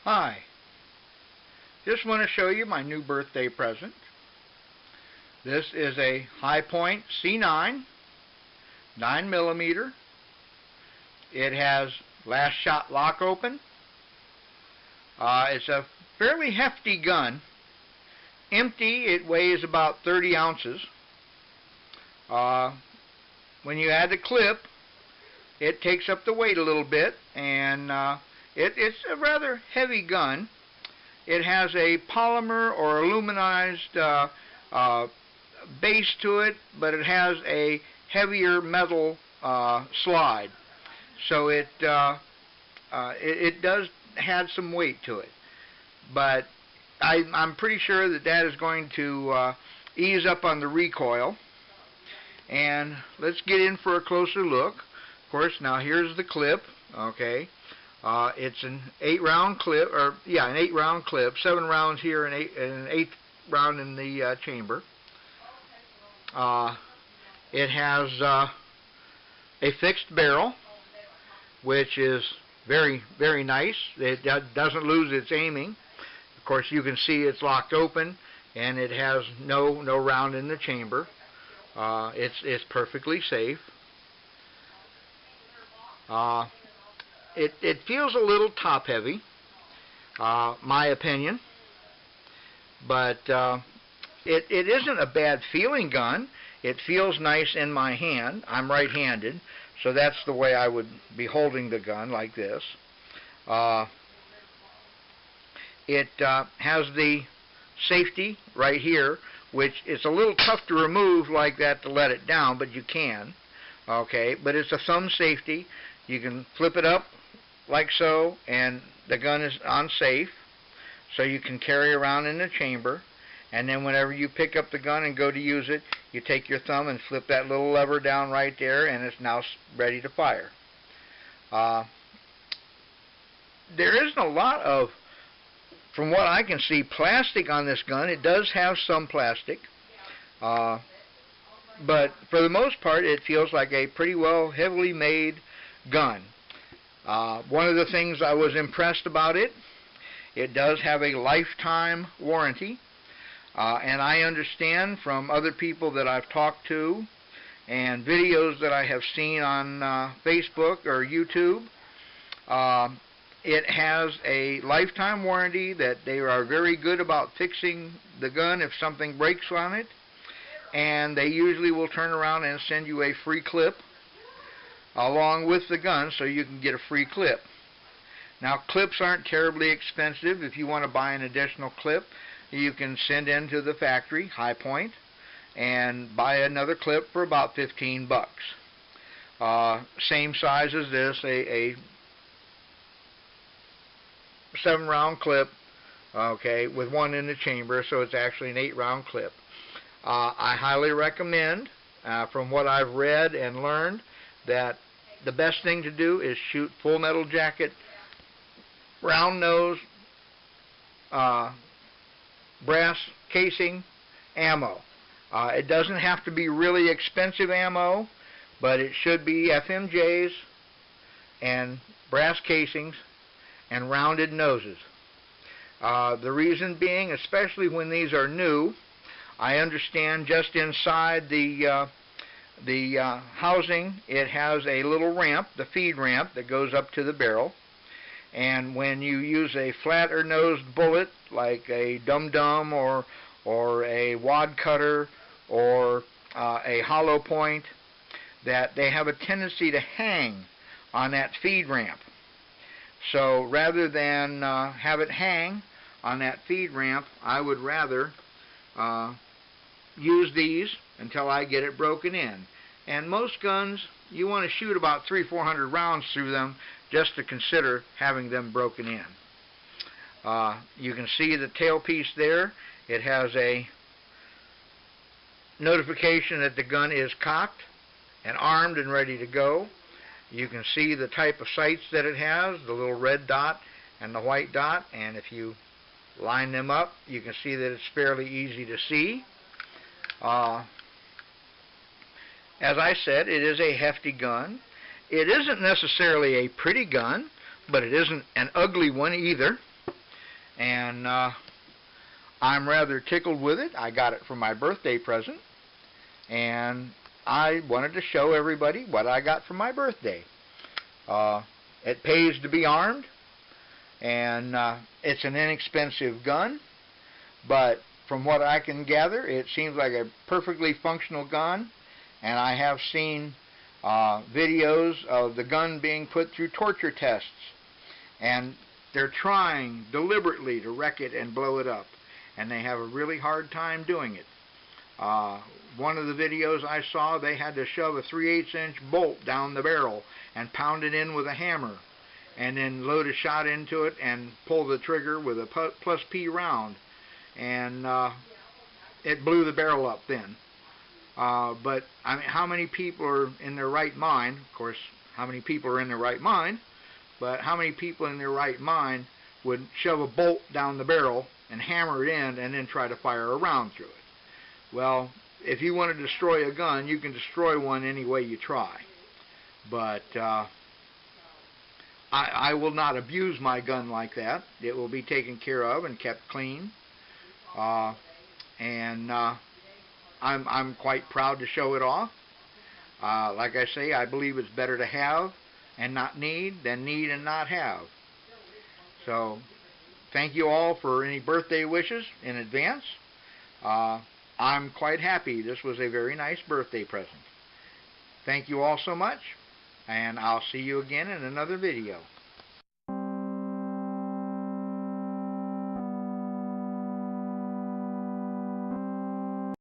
Hi, just want to show you my new birthday present. This is a Hi-Point C-9, 9mm. It has last shot lock open. It's a fairly hefty gun. Empty, it weighs about 30 ounces. When you add the clip, it takes up the weight a little bit, and it's a rather heavy gun. It has a polymer or aluminized base to it, but it has a heavier metal slide. So it does have some weight to it. But I'm pretty sure that is going to ease up on the recoil. And let's get in for a closer look. Of course, now here's the clip. Okay, it's an 8-round clip, or yeah, an 8-round clip. 7 rounds here and an 8th round in the chamber. It has a fixed barrel, which is very, very nice. It doesn't lose its aiming. Of course, you can see it's locked open, and it has no round in the chamber. It's perfectly safe. It feels a little top heavy, my opinion, but it isn't a bad feeling gun. It feels nice in my hand. I'm right-handed, so that's the way I would be holding the gun, like this. It has the safety right here, which is a little tough to remove like that to let it down, but you can. Okay, but it's a thumb safety. You can flip it up like so, and the gun is on safe, so you can carry around in the chamber. And then whenever you pick up the gun and go to use it, you take your thumb and flip that little lever down right there, and it's now ready to fire. There isn't a lot of, from what I can see, plastic on this gun. It does have some plastic, but for the most part, it feels like a pretty well heavily made gun. One of the things I was impressed about it does have a lifetime warranty. And I understand from other people that I've talked to and videos that I have seen on Facebook or YouTube, it has a lifetime warranty, that they are very good about fixing the gun if something breaks on it, and they usually will turn around and send you a free clip along with the gun, so you can get a free clip. Now, clips aren't terribly expensive. If you want to buy an additional clip, you can send in to the factory, Hi-Point, and buy another clip for about 15 bucks. Same size as this, a 7-round clip, okay, with 1 in the chamber, so it's actually an 8-round clip. I highly recommend, from what I've read and learned, that the best thing to do is shoot full metal jacket, round nose, brass casing ammo. It doesn't have to be really expensive ammo, but it should be FMJs and brass casings and rounded noses. The reason being, especially when these are new, I understand just inside the housing, it has a little ramp, the feed ramp, that goes up to the barrel. And when you use a flatter nosed bullet like a dum-dum or a wad cutter or a hollow point, that they have a tendency to hang on that feed ramp. So rather than have it hang on that feed ramp, I would rather use these until I get it broken in. And most guns, you want to shoot about 300-400 rounds through them just to consider having them broken in. You can see the tailpiece there. It has a notification that the gun is cocked and armed and ready to go. You can see the type of sights that it has, the little red dot and the white dot, and if you line them up, you can see that it's fairly easy to see. As I said, it is a hefty gun. It isn't necessarily a pretty gun, but it isn't an ugly one either. and I'm rather tickled with it. I got it for my birthday present, and I wanted to show everybody what I got for my birthday. It pays to be armed, and it's an inexpensive gun, but from what I can gather, it seems like a perfectly functional gun, and I have seen videos of the gun being put through torture tests, and they're trying deliberately to wreck it and blow it up, and they have a really hard time doing it. One of the videos I saw, they had to shove a 3/8-inch bolt down the barrel and pound it in with a hammer, and then load a shot into it and pull the trigger with a plus P round, and it blew the barrel up then. But I mean, how many people are in their right mind? Of course, how many people are in their right mind? But how many people in their right mind would shove a bolt down the barrel and hammer it in and then try to fire a round through it? Well, if you want to destroy a gun, you can destroy one any way you try. But I will not abuse my gun like that. It will be taken care of and kept clean. I'm quite proud to show it off. Like I say, I believe it's better to have and not need than need and not have. So, thank you all for any birthday wishes in advance. I'm quite happy. This was a very nice birthday present. Thank you all so much, and I'll see you again in another video.